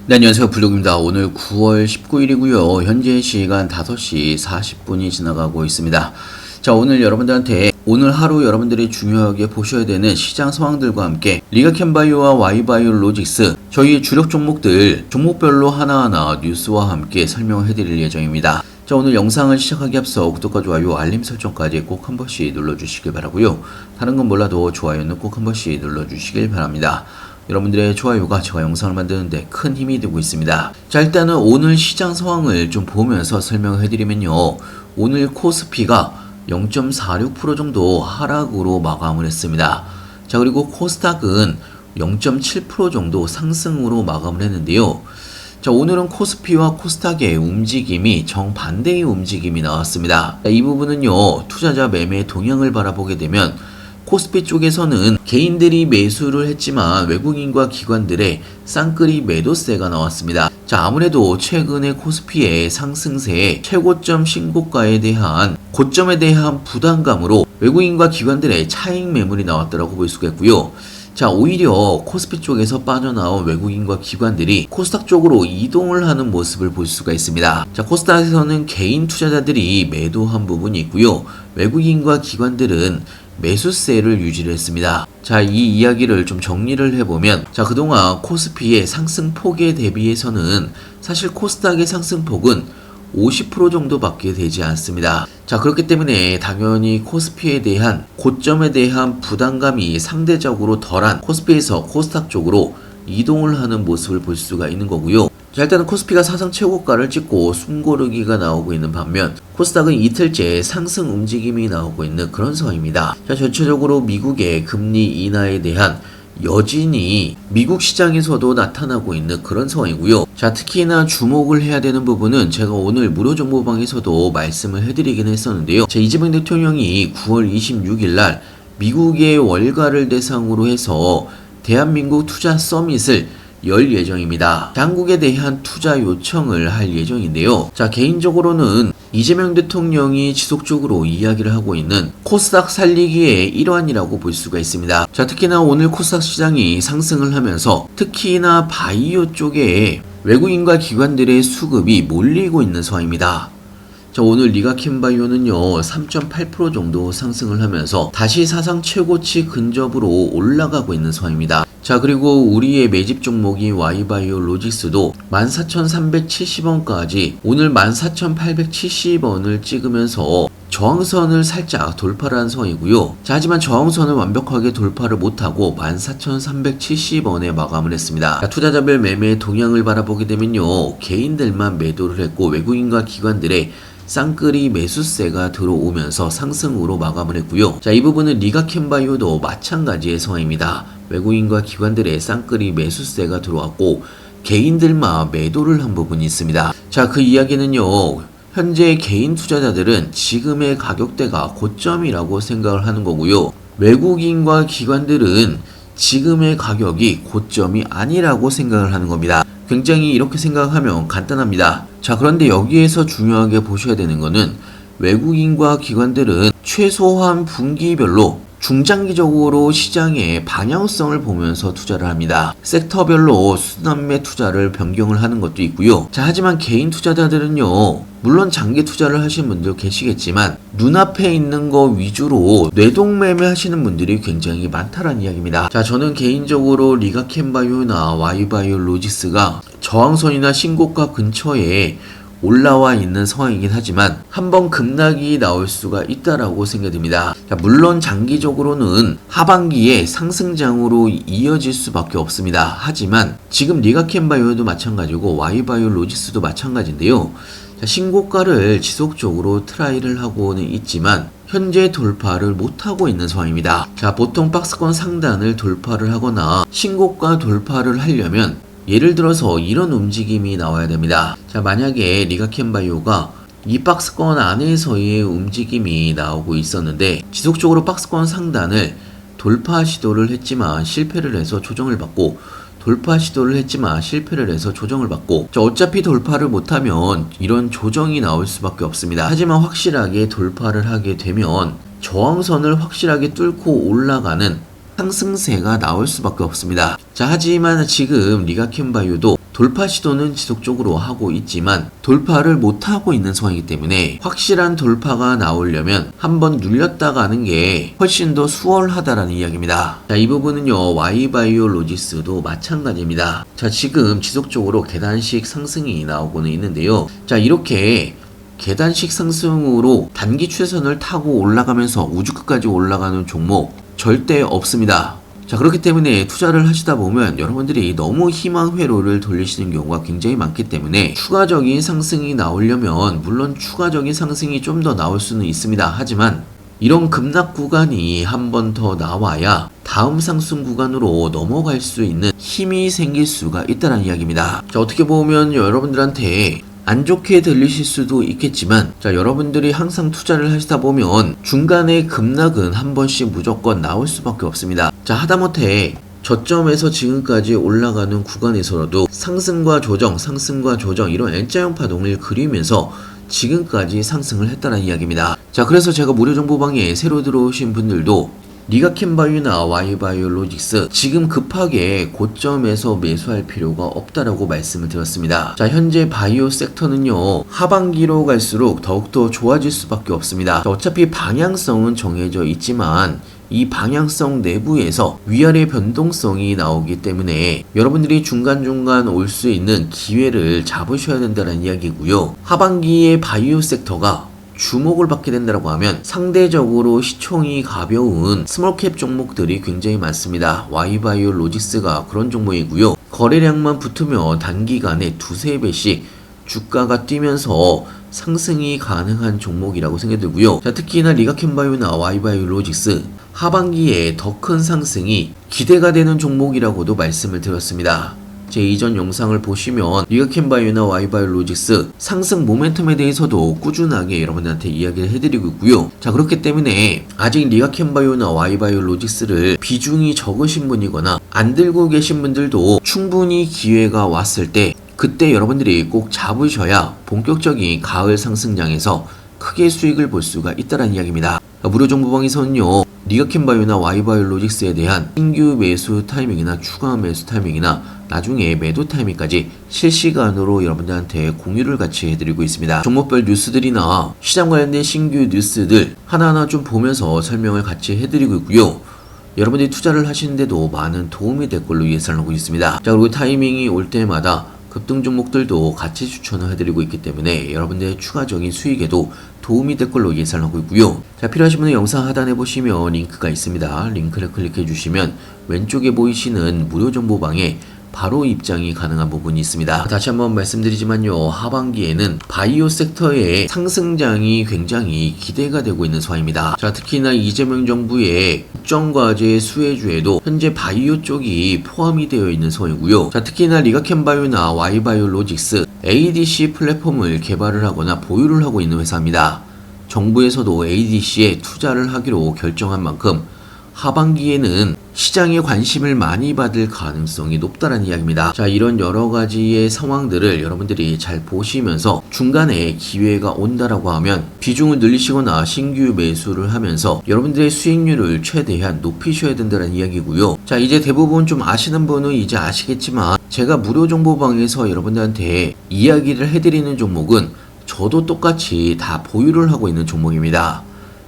네, 안녕하세요. 블록입니다. 오늘 9월 19일이고요. 현재 시간 5시 40분이 지나가고 있습니다. 자, 오늘 여러분들한테 오늘 하루 여러분들이 중요하게 보셔야 되는 시장 상황들과 함께 리가켐바이오와 Y바이오로직스 저희의 주력 종목들 종목별로 하나하나 뉴스와 함께 설명을 해드릴 예정입니다. 자, 오늘 영상을 시작하기 앞서 구독과 좋아요, 알림 설정까지 꼭 한 번씩 눌러주시길 바라고요. 다른 건 몰라도 좋아요는 꼭 한 번씩 눌러주시길 바랍니다. 여러분들의 좋아요가 제가 영상을 만드는데 큰 힘이 되고 있습니다. 자, 일단은 오늘 시장 상황을 좀 보면서 설명을 해드리면요. 오늘 코스피가 0.46% 정도 하락으로 마감을 했습니다. 자, 그리고 코스닥은 0.7% 정도 상승으로 마감을 했는데요. 자, 오늘은 코스피와 코스닥의 움직임이 정반대의 움직임이 나왔습니다. 자, 이 부분은요, 투자자 매매 동향을 바라보게 되면 코스피 쪽에서는 개인들이 매수를 했지만 외국인과 기관들의 쌍끌이 매도세가 나왔습니다. 자, 아무래도 최근에 코스피의 상승세의 최고점 신고가에 대한 고점에 대한 부담감으로 외국인과 기관들의 차익 매물이 나왔다고 볼 수가 있고요. 자, 오히려 코스피 쪽에서 빠져나온 외국인과 기관들이 코스닥 쪽으로 이동을 하는 모습을 볼 수가 있습니다. 자, 코스닥에서는 개인 투자자들이 매도한 부분이 있고요. 외국인과 기관들은 매수세를 유지를 했습니다. 자, 이 이야기를 좀 정리를 해보면, 자, 그동안 코스피의 상승폭에 대비해서는 사실 코스닥의 상승폭은 50% 정도밖에 되지 않습니다. 자, 그렇기 때문에 당연히 코스피에 대한 고점에 대한 부담감이 상대적으로 덜한 코스피에서 코스닥 쪽으로 이동을 하는 모습을 볼 수가 있는 거고요. 자, 일단은 코스피가 사상 최고가를 찍고 숨고르기가 나오고 있는 반면 코스닥은 이틀째 상승 움직임이 나오고 있는 그런 상황입니다. 자, 전체적으로 미국의 금리 인하에 대한 여진이 미국 시장에서도 나타나고 있는 그런 상황이고요. 자, 특히나 주목을 해야 되는 부분은 제가 오늘 무료 정보방에서도 말씀을 해드리긴 했었는데요. 자, 이재명 대통령이 9월 26일 날 미국의 월가를 대상으로 해서 대한민국 투자 서밋을 열 예정입니다. 한국에 대한 투자 요청을 할 예정인데요. 자, 개인적으로는 이재명 대통령이 지속적으로 이야기를 하고 있는 코스닥 살리기의 일환이라고 볼 수가 있습니다. 자, 특히나 오늘 코스닥 시장이 상승을 하면서 특히나 바이오 쪽에 외국인과 기관들의 수급이 몰리고 있는 상황입니다. 자, 오늘 리가켐바이오는요 3.8% 정도 상승을 하면서 다시 사상 최고치 근접으로 올라가고 있는 상황입니다. 자, 그리고 우리의 매집 종목인 Y바이오로직스도 14,370원까지 오늘 14,870원을 찍으면서 저항선을 살짝 돌파를 한 상황이고요. 자, 하지만 저항선을 완벽하게 돌파를 못하고 14,370원에 마감을 했습니다. 자, 투자자별 매매 동향을 바라보게 되면요, 개인들만 매도를 했고 외국인과 기관들의 쌍끌이 매수세가 들어오면서 상승으로 마감을 했고요. 자, 이 부분은 리가켐바이오도 마찬가지의 상황입니다. 외국인과 기관들의 쌍끌이 매수세가 들어왔고 개인들만 매도를 한 부분이 있습니다. 자, 그 이야기는요, 현재 개인 투자자들은 지금의 가격대가 고점이라고 생각을 하는 거고요. 외국인과 기관들은 지금의 가격이 고점이 아니라고 생각을 하는 겁니다. 굉장히 이렇게 생각하면 간단합니다. 자, 그런데 여기에서 중요하게 보셔야 되는 거는 외국인과 기관들은 최소한 분기별로 중장기적으로 시장의 방향성을 보면서 투자를 합니다. 섹터별로 순환매 투자를 변경을 하는 것도 있고요. 자, 하지만 개인 투자자들은요, 물론 장기 투자를 하시는 분들 계시겠지만 눈앞에 있는 거 위주로 뇌동매매 하시는 분들이 굉장히 많다라는 이야기입니다. 자, 저는 개인적으로 리가켐바이오나 Y바이오로직스가 저항선이나 신고가 근처에 올라와 있는 상황이긴 하지만 한번 급락이 나올 수가 있다라고 생각됩니다. 자, 물론 장기적으로는 하반기에 상승장으로 이어질 수밖에 없습니다. 하지만 지금 리가켐바이오도 마찬가지고 Y바이오로직스도 마찬가지인데요. 자, 신고가를 지속적으로 트라이를 하고는 있지만 현재 돌파를 못하고 있는 상황입니다. 자, 보통 박스권 상단을 돌파를 하거나 신고가 돌파를 하려면 예를 들어서 이런 움직임이 나와야 됩니다. 자, 만약에 리가켐바이오가 이 박스권 안에서의 움직임이 나오고 있었는데 지속적으로 박스권 상단을 돌파 시도를 했지만 실패를 해서 조정을 받고 돌파 시도를 했지만 실패를 해서 조정을 받고, 자, 어차피 돌파를 못하면 이런 조정이 나올 수밖에 없습니다. 하지만 확실하게 돌파를 하게 되면 저항선을 확실하게 뚫고 올라가는 상승세가 나올 수밖에 없습니다. 자, 하지만 지금 리가켐바이오도 돌파 시도는 지속적으로 하고 있지만 돌파를 못하고 있는 상황이기 때문에 확실한 돌파가 나오려면 한번 눌렸다 가는 게 훨씬 더 수월하다라는 이야기입니다. 자, 이 부분은요, Y바이오로직스도 마찬가지입니다. 자, 지금 지속적으로 계단식 상승이 나오고는 있는데요. 자, 이렇게 계단식 상승으로 단기 추세선을 타고 올라가면서 우주 끝까지 올라가는 종목 절대 없습니다. 자, 그렇기 때문에 투자를 하시다 보면 여러분들이 너무 희망 회로를 돌리시는 경우가 굉장히 많기 때문에 추가적인 상승이 나오려면 물론 추가적인 상승이 좀 더 나올 수는 있습니다. 하지만 이런 급락 구간이 한 번 더 나와야 다음 상승 구간으로 넘어갈 수 있는 힘이 생길 수가 있다는 이야기입니다. 자, 어떻게 보면 여러분들한테 안 좋게 들리실 수도 있겠지만, 자, 여러분들이 항상 투자를 하시다 보면 중간에 급락은 한 번씩 무조건 나올 수밖에 없습니다. 자, 하다못해 저점에서 지금까지 올라가는 구간에서라도 상승과 조정 이런 N자형 파동을 그리면서 지금까지 상승을 했다는 이야기입니다. 자, 그래서 제가 무료 정보방에 새로 들어오신 분들도 리가캠바이오나 Y바이오로직스 지금 급하게 고점에서 매수할 필요가 없다라고 말씀을 드렸습니다. 자, 현재 바이오 섹터는요, 하반기로 갈수록 더욱더 좋아질 수밖에 없습니다. 자, 어차피 방향성은 정해져 있지만 이 방향성 내부에서 위아래 변동성이 나오기 때문에 여러분들이 중간중간 올 수 있는 기회를 잡으셔야 된다는 이야기고요. 하반기에 바이오 섹터가 주목을 받게 된다고 하면 상대적으로 시총이 가벼운 스몰캡 종목들이 굉장히 많습니다. Y바이오로직스가 그런 종목이고요. 거래량만 붙으면 단기간에 두세 배씩 주가가 뛰면서 상승이 가능한 종목이라고 생각이 들고요. 자, 특히나 리가캠바이오나 Y바이오로직스 하반기에 더 큰 상승이 기대가 되는 종목이라고도 말씀을 드렸습니다. 제 이전 영상을 보시면 리가캠바이오나 Y바이오로직스 상승 모멘텀에 대해서도 꾸준하게 여러분들한테 이야기를 해드리고 있고요. 자, 그렇기 때문에 아직 리가캠바이오나 Y바이오로직스를 비중이 적으신 분이거나 안 들고 계신 분들도 충분히 기회가 왔을 때 그때 여러분들이 꼭 잡으셔야 본격적인 가을 상승장에서 크게 수익을 볼 수가 있다는 이야기입니다. 무료 정보방에서는요, 리가캠바이오나 Y바이오로직스에 대한 신규 매수 타이밍이나 추가 매수 타이밍이나 나중에 매도 타이밍까지 실시간으로 여러분들한테 공유를 같이 해드리고 있습니다. 종목별 뉴스들이나 시장 관련된 신규 뉴스들 하나하나 좀 보면서 설명을 같이 해드리고 있고요. 여러분들이 투자를 하시는데도 많은 도움이 될 걸로 예상하고 있습니다. 자, 그리고 타이밍이 올 때마다 급등 종목들도 같이 추천을 해드리고 있기 때문에 여러분들의 추가적인 수익에도 도움이 될 걸로 예상하고 있고요. 자, 필요하신 분은 영상 하단에 보시면 링크가 있습니다. 링크를 클릭해 주시면 왼쪽에 보이시는 무료 정보방에 바로 입장이 가능한 부분이 있습니다. 다시 한번 말씀드리지만요, 하반기에는 바이오 섹터의 상승장이 굉장히 기대가 되고 있는 상황입니다. 자, 특히나 이재명 정부의 국정과제 수혜주에도 현재 바이오 쪽이 포함이 되어 있는 상황이고요. 자, 특히나 리가캠바이오나 Y바이오로직스 ADC 플랫폼을 개발을 하거나 보유를 하고 있는 회사입니다. 정부에서도 ADC에 투자를 하기로 결정한 만큼 하반기에는 시장에 관심을 많이 받을 가능성이 높다는 이야기입니다. 자, 이런 여러 가지의 상황들을 여러분들이 잘 보시면서 중간에 기회가 온다라고 하면 비중을 늘리시거나 신규 매수를 하면서 여러분들의 수익률을 최대한 높이셔야 된다는 이야기고요. 자, 이제 대부분 좀 아시는 분은 이제 아시겠지만 제가 무료 정보방에서 여러분들한테 이야기를 해드리는 종목은 저도 똑같이 다 보유를 하고 있는 종목입니다.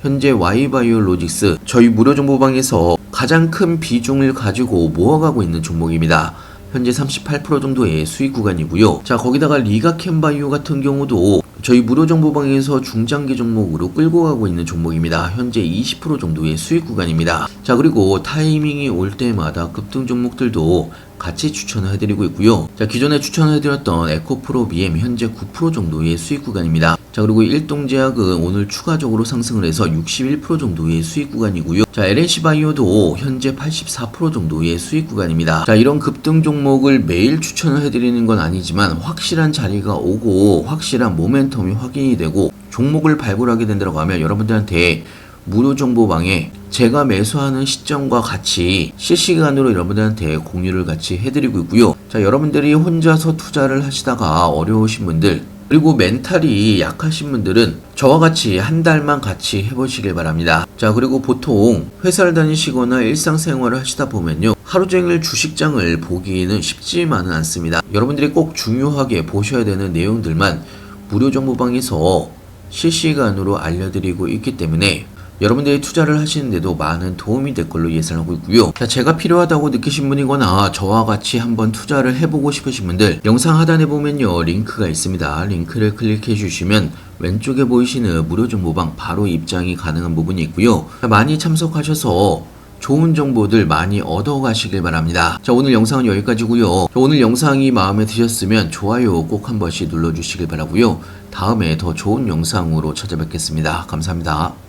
현재 Y바이오로직스 저희 무료 정보방에서 가장 큰 비중을 가지고 모아가고 있는 종목입니다. 현재 38% 정도의 수익 구간이고요. 자, 거기다가 리가캠바이오 같은 경우도 저희 무료 정보방에서 중장기 종목으로 끌고 가고 있는 종목입니다. 현재 20% 정도의 수익 구간입니다. 자, 그리고 타이밍이 올 때마다 급등 종목들도 같이 추천을 해드리고 있고요. 자, 기존에 추천해드렸던 에코프로 BM 현재 9% 정도의 수익 구간입니다. 자, 그리고 일동제약은 오늘 추가적으로 상승을 해서 61% 정도의 수익 구간이고요. 자, LNC바이오도 현재 84% 정도의 수익 구간입니다. 자, 이런 급등 종목을 매일 추천을 해드리는 건 아니지만 확실한 자리가 오고 확실한 모멘텀이 확인이 되고 종목을 발굴하게 된다고 하면 여러분들한테 무료 정보방에 제가 매수하는 시점과 같이 실시간으로 여러분들한테 공유를 같이 해드리고 있고요. 자, 여러분들이 혼자서 투자를 하시다가 어려우신 분들 그리고 멘탈이 약하신 분들은 저와 같이 한 달만 같이 해보시길 바랍니다. 자, 그리고 보통 회사를 다니시거나 일상생활을 하시다 보면요, 하루 종일 주식장을 보기는 쉽지만은 않습니다. 여러분들이 꼭 중요하게 보셔야 되는 내용들만 무료 정보방에서 실시간으로 알려드리고 있기 때문에 여러분들이 투자를 하시는데도 많은 도움이 될 걸로 예상하고 있고요. 자, 제가 필요하다고 느끼신 분이거나 저와 같이 한번 투자를 해보고 싶으신 분들, 영상 하단에 보면요, 링크가 있습니다. 링크를 클릭해 주시면 왼쪽에 보이시는 무료 정보방 바로 입장이 가능한 부분이 있고요. 자, 많이 참석하셔서 좋은 정보들 많이 얻어 가시길 바랍니다. 자, 오늘 영상은 여기까지고요. 오늘 영상이 마음에 드셨으면 좋아요 꼭 한 번씩 눌러주시길 바라고요. 다음에 더 좋은 영상으로 찾아뵙겠습니다. 감사합니다.